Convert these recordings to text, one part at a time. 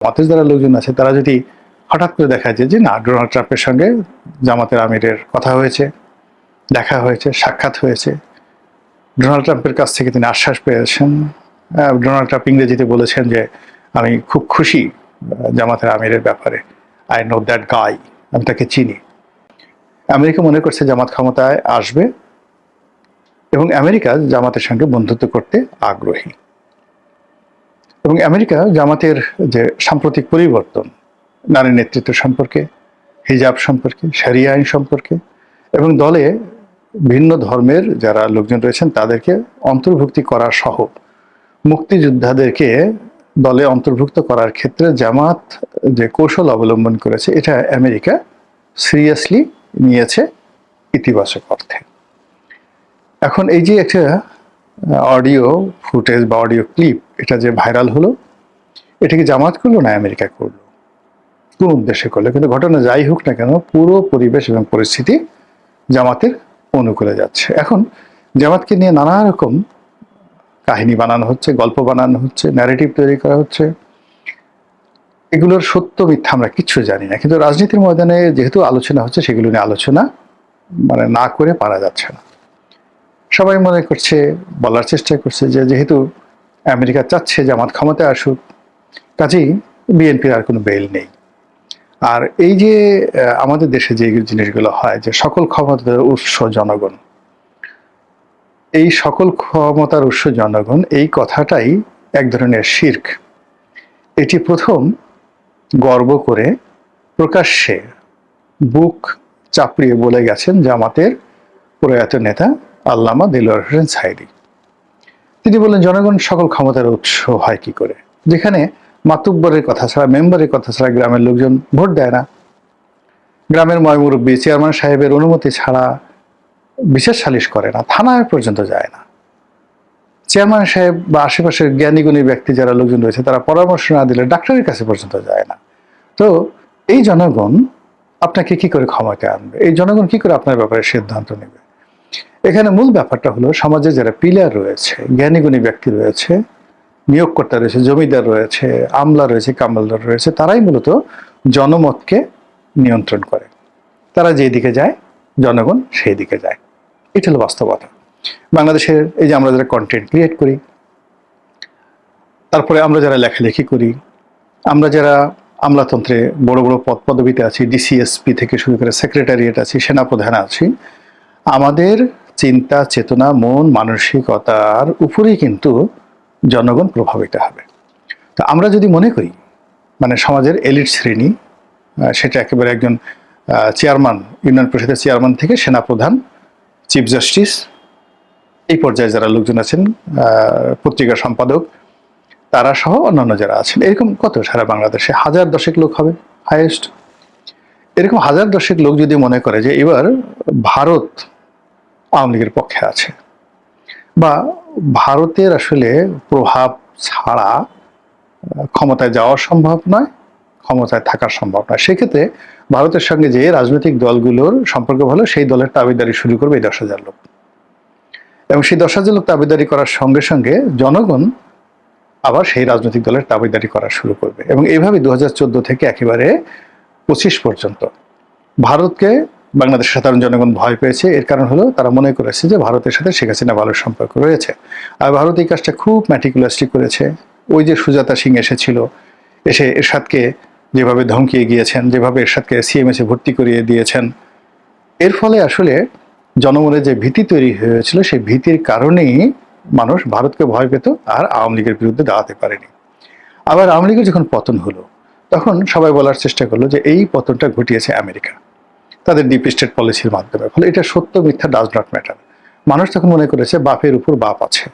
জামাতের যারা লোকজন আছে তারা যদি হঠাৎ করে দেখা যায় যে না, ডোনাল্ড ট্রাম্পের সঙ্গে জামাতের আমিরের কথা হয়েছে, দেখা হয়েছে, সাক্ষাৎ হয়েছে, ডোনাল্ড ট্রাম্পের কাছ থেকে তিনি আশ্বাস পেয়েছেন, ডোনাল্ড ট্রাম্প ইংরেজিতে বলেছেন যে আমি খুব খুশি জামাতের আমিরের ব্যাপারে, আই নো দ্যাট গাই, আমি তাকে চিনি। আমেরিকা মনে করছে জামাত ক্ষমতায় আসবে এবং আমেরিকা জামাতের সঙ্গে বন্ধুত্ব করতে আগ্রহী। এবং আমেরিকা জামাতের যে সাম্প্রতিক পরিবর্তন, নারী নেতৃত্ব সম্পর্কে, হিজাব সম্পর্কে, শরিয়া আইন সম্পর্কে এবং দলে ভিন্ন ধর্মের যারা লোকজন রয়েছেন তাদেরকে অন্তর্ভুক্তি করা সহ মুক্তিযোদ্ধাদেরকে দলে অন্তর্ভুক্ত করার ক্ষেত্রে জামাত যে কৌশল অবলম্বন করেছে এটা আমেরিকা সিরিয়াসলি নিয়েছে ইতিবাচক অর্থে। এখন এই যে একটা অডিও ফুটেজ বা অডিও ক্লিপ এটা যে ভাইরাল হলো, এটা কি জামাত করলো না আমেরিকা করলো, কোন উদ্দেশ্যে করলো? কিন্তু ঘটনা যাই হোক না কেন পুরো পরিবেশ এবং পরিস্থিতি জামাতের অনুকূলে যাচ্ছে। এখন জামাতকে নিয়ে নানা রকম কাহিনী বানানো হচ্ছে, গল্প বানানো হচ্ছে, ন্যারেটিভ তৈরি করা হচ্ছে। এগুলোর সত্য মিথ্যা আমরা কিচ্ছু জানি না, কিন্তু রাজনীতির ময়দানে যেহেতু আলোচনা হচ্ছে সেগুলো নিয়ে আলোচনা না করে পারা যাচ্ছে না। সবাই মনে করছে, বলার চেষ্টা করছে যে যেহেতু আমেরিকা চাচ্ছে জামাত ক্ষমতায় আসুক, কাজেই বিএনপির আর কোনো বেল নেই। আর এই যে আমাদের দেশে যে জিনিসগুলো হয় যে সকল ক্ষমতার উৎস জনগণ, এই সকল ক্ষমতার উৎস জনগণ, এই কথাটাই এক ধরনের শিরক। এটি প্রথম গর্ব করে প্রকাশ্যে বুক চাপড়িয়ে বলে গেছেন জামাতের প্রয়াত নেতা আল্লামা দেলোয়ার হোসেন সাঈদী। তিনি বললেন জনগণ সকল ক্ষমতার উৎস হয় কি করে, যেখানে মাতুব্বরের কথা ছাড়া, মেম্বারের কথা ছাড়া গ্রামের লোকজন ভোট দেয় না, গ্রামের ময়মুরব্বী চেয়ারম্যান সাহেবের অনুমতি ছাড়া বিশেষ সালিশ করে না, থানায় পর্যন্ত যায় না, চেয়ারম্যান সাহেব বা আশেপাশের জ্ঞানীগুণী ব্যক্তি যারা লোকজন রয়েছে তারা পরামর্শ না দিলে ডাক্তারের কাছে পর্যন্ত যায় না। তো এই জনগণ আপনাকে কি করে ক্ষমতায় আনবে? এই জনগণ কি করে আপনার ব্যাপারে সিদ্ধান্ত নেবে? এখানে মূল ব্যাপারটা হলো সমাজে যারা পিলার রয়েছে, জ্ঞানীগুণী ব্যক্তি রয়েছে, নিয়োগকর্তা রয়েছে, জমিদার রয়েছে, আমলা রয়েছে, কামালদার রয়েছে, তারাই মূলত জনমতকে নিয়ন্ত্রণ করে। তারা যেই দিকে যায় জনগণ সেই দিকে যায়। এটা হলো বাস্তবতা। বাংলাদেশের এই যে আমরা যারা কন্টেন্ট ক্রিয়েট করি, তারপরে আমরা যারা লেখালেখি করি, আমরা যারা আমলাতন্ত্রে বড় বড় পদ পদবিতে আছি, ডিসিএসপি থেকে শুরু করে সেক্রেটারিয়েট আছি, সেনাপ্রধান আছি, আমাদের চিন্তা চেতনা, মন মানসিকতার উপরেই কিন্তু জনগণ প্রভাবিত হবে। তো আমরা যদি মনে করি মানে সমাজের এলিট শ্রেণী, সেটা একেবারে একজন চেয়ারম্যান, ইউনিয়ন পরিষদের চেয়ারম্যান থেকে সেনাপ্রধান, চিফ জাস্টিস, এই পর্যায়ে যারা লোকজন আছেন, পত্রিকা সম্পাদক, তারা সহ অন্যান্য যারা আছেন, এরকম কত সারা বাংলাদেশে 1010 লোক হবে হাইয়েস্ট। এরকম 1010 লোক যদি মনে করে যে এবার ভারত আওয়ামী লীগের পক্ষে আছে বা ভারতের আসলে প্রভাব ছাড়া ক্ষমতায় যাওয়া সম্ভব নয়, ক্ষমতায় থাকা সম্ভব নয়, সেক্ষেত্রে ভারতের সঙ্গে যে রাজনৈতিক দলগুলোর সম্পর্ক ভালো সেই দলের দাবিদারি শুরু করবে এই 10,000 লোক। এবং সেই 10,000 লোক দাবিদারি করার সঙ্গে সঙ্গে জনগণ আবার সেই রাজনৈতিক দলের দাবিদারি করা শুরু করবে। এবং এইভাবে 2014 থেকে একেবারে 25 পর্যন্ত ভারতকে বাংলাদেশের সাধারণ জনগণ ভয় পেয়েছে। এর কারণ হলো তারা মনে করেছে যে ভারতের সাথে শেখ হাসিনা ভালো সম্পর্ক রয়েছে। আর ভারত এই কাজটা খুব ম্যাটিকুলাসলি করেছে। ওই যে সুজাতা সিং এসেছিল, এসে এরশাদকে যেভাবে ধমকিয়ে গিয়েছেন, যেভাবে এরশাদকে সিএমএসে ভর্তি করিয়ে দিয়েছেন, এর ফলে আসলে জনমনে যে ভীতি তৈরি হয়েছিল সেই ভীতির কারণেই মানুষ ভারতকে ভয় পেত আর আওয়ামী লীগের বিরুদ্ধে দাঁড়াতে পারেনি। আবার আওয়ামী লীগের যখন পতন হলো তখন সবাই বলার চেষ্টা করলো যে এই পতনটা ঘটিয়েছে আমেরিকা তাদের ডিপ স্টেট পলিসির মাধ্যমে। ফলে এটা সত্য মিথ্যা ডাজ নট ম্যাটার। মানুষ তখন মনে করেছে বাপের উপর বাপ আছে,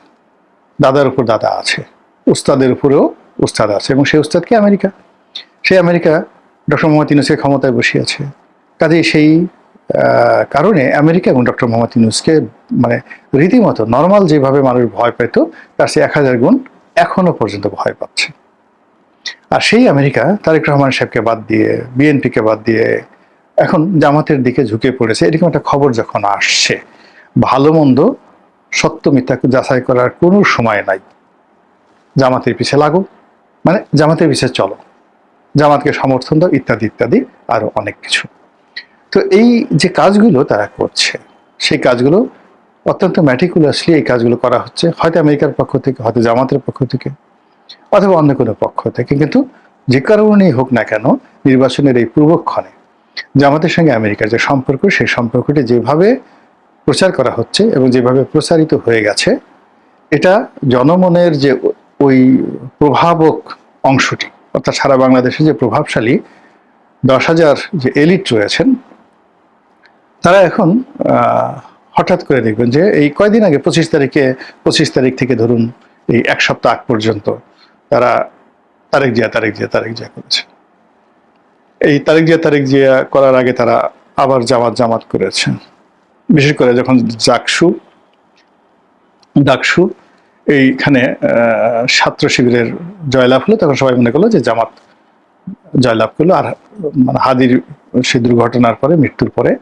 দাদার উপর দাদা আছে, উস্তাদের উপরেও উস্তাদ আছে, এবং সেই উস্তাদকে আমেরিকা। সেই আমেরিকা ডক্টর মোহাম্মদ ইউনূসকে ক্ষমতায় বসিয়েছে। কাজেই সেই কারণে আমেরিকা এবং ডক্টর মোহাম্মদ ইউনূসকে মানে রীতিমতো নর্মাল যেভাবে মানুষ ভয় পেত তার সে 1000 গুণ এখনো পর্যন্ত ভয় পাচ্ছে। আর সেই আমেরিকা তারেক রহমান সাহেবকে বাদ দিয়ে, বিএনপিকে বাদ দিয়ে এখন জামাতের দিকে ঝুঁকে পড়েছে। এরকম একটা খবর যখন আসছে, ভালো মন্দ সত্য মিথ্যা যাচাই করার কোনো সময় নাই। জামাতের পিছে লাগো, মানে জামাতের পিছে চলো। জামাতকে সমর্থন দাও, ইত্যাদি ইত্যাদি আরো অনেক কিছু। তো এই যে কাজগুলো তারা করছে, সেই কাজগুলো অত্যন্ত ম্যাটিকুলাসলি এই কাজগুলো করা হচ্ছে, হয়তো আমেরিকার পক্ষ থেকে, হয়তো জামাতের পক্ষ থেকে, অথবা অন্য কোনো পক্ষ থেকে। কিন্তু যে কারণেই হোক না কেন, নির্বাচনের এই পূর্বক্ষণে জামাতের সঙ্গে আমেরিকার যে সম্পর্ক, সেই সম্পর্কটি যেভাবে প্রচার করা হচ্ছে এবং যেভাবে প্রচারিত হয়ে গেছে, এটা জনমনের যে ওই প্রভাবক অংশটি, অর্থাৎ সারা বাংলাদেশে যে প্রভাবশালী 10,000 যে এলিট রয়েছেন, তারা এখন হঠাৎ করে দেখবেন যে এই কয়দিন আগে 25 তারিখ থেকে ধরুন এই এক সপ্তাহ আগ পর্যন্ত তারা তারেক জিয়া করেছে। এই তারেক জিয়া করার আগে তারা আবার জামাত করেছে। বিশেষ করে যখন ডাকসু এইখানে ছাত্র শিবিরের জয়লাভ হলো, তখন সবাই মনে করলো যে জামাত জয়লাভ করলো। আর মানে হাদির সেই দুর্ঘটনার পরে, মৃত্যুর পরে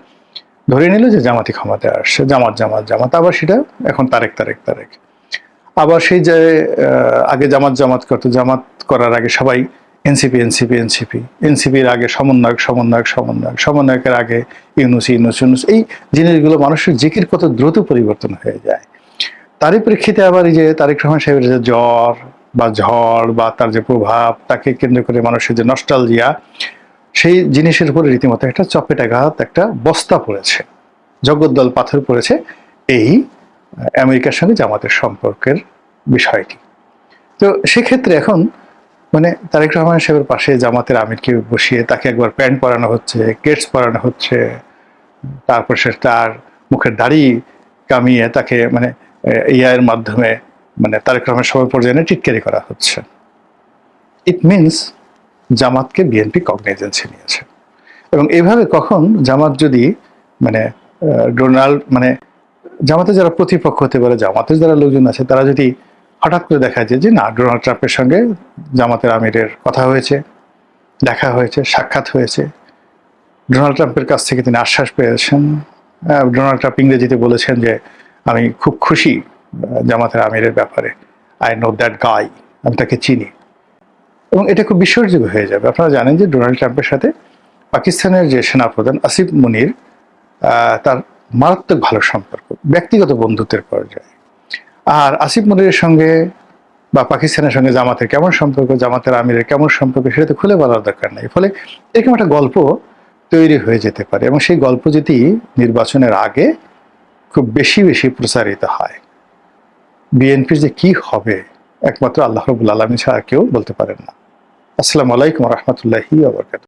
ধরে নিল যে জামাতি ক্ষমতায় আসছে, জামাত। আবার সেটা এখন তারেক। আবার সেই যে আগে জামাত করতো, জামাত করার আগে সবাই এনসিপির আগে সমন্বয়কের আগে ইউনুস। এই জিনিসগুলো মানুষের জিকির কত দ্রুত পরিবর্তন হয়ে যায়। তারই প্রেক্ষিতে আবার এই যে তারেক রহমান সাহেবের যে জ্বর বা ঝড় বা তার যে প্রভাব, তাকে কেন্দ্র করে মানুষের যে নস্টালজিয়া, সেই জিনিসের উপরে রীতিমতো একটা চপেটাঘাত, একটা বস্তা পড়েছে, জগদ্দল পাথর পড়েছে এই আমেরিকার সঙ্গে জামাতের সম্পর্কের বিষয়টি। তো সেক্ষেত্রে এখন মানে তারেক রহমান সাহেবের পাশে জামাতের আমিরকে বসিয়ে তাকে একবার প্যান্ট পরানো হচ্ছে, কেটস পরানো হচ্ছে, তারপর সে তার মুখের দাড়ি কামিয়ে তাকে মানে এর মাধ্যমে মানে তারেক রহমান সবার পর্যায়ে টিটকারি করা হচ্ছে। ইট মিনস জামাতকে বিএনপি কগনাইজেন্সে নিয়েছে। এবং এইভাবে কখন জামাত যদি মানে মানে জামাতের যারা প্রতিপক্ষ হতে পারে, জামাতের যারা লোকজন আছে, তারা যদি হঠাৎ করে দেখা যায় যে না, ডোনাল্ড ট্রাম্পের সঙ্গে জামাতের আমিরের কথা হয়েছে, দেখা হয়েছে, সাক্ষাৎ হয়েছে, ডোনাল্ড ট্রাম্পের কাছ থেকে তিনি আশ্বাস পেয়েছেন। ডোনাল্ড ট্রাম্প ইংরেজিতে বলেছেন যে আমি খুব খুশি জামাতের আমিরের ব্যাপারে, আই নো দ্যাট গাই, আমি তাকে চিনি। এবং এটা খুব বিশ্বাসযোগ্য হয়ে যাবে। আপনারা জানেন যে ডোনাল্ড ট্রাম্পের সাথে পাকিস্তানের যে সেনাপ্রধান আসিফ মুনির, তার মারাত্মক ভালো সম্পর্ক, ব্যক্তিগত বন্ধুত্বের পর্যায়ে। আর আসিফ মুনিরের সঙ্গে বা পাকিস্তানের সঙ্গে জামাতের কেমন সম্পর্ক, জামাতের আমিরের কেমন সম্পর্ক, সেটা তো খুলে বলার দরকার নেই। ফলে এরকম একটা গল্প তৈরি হয়ে যেতে পারে, এবং সেই গল্প যদি নির্বাচনের আগে খুব বেশি প্রচারিত হয়, বিএনপির যে কি হবে একমাত্র আল্লাহ রাব্বুল আলামিন ছাড়া কেউ বলতে পারেন না। আসসালামু আলাইকুম ওয়া রাহমাতুল্লাহি ওয়া বারাকাতুহু।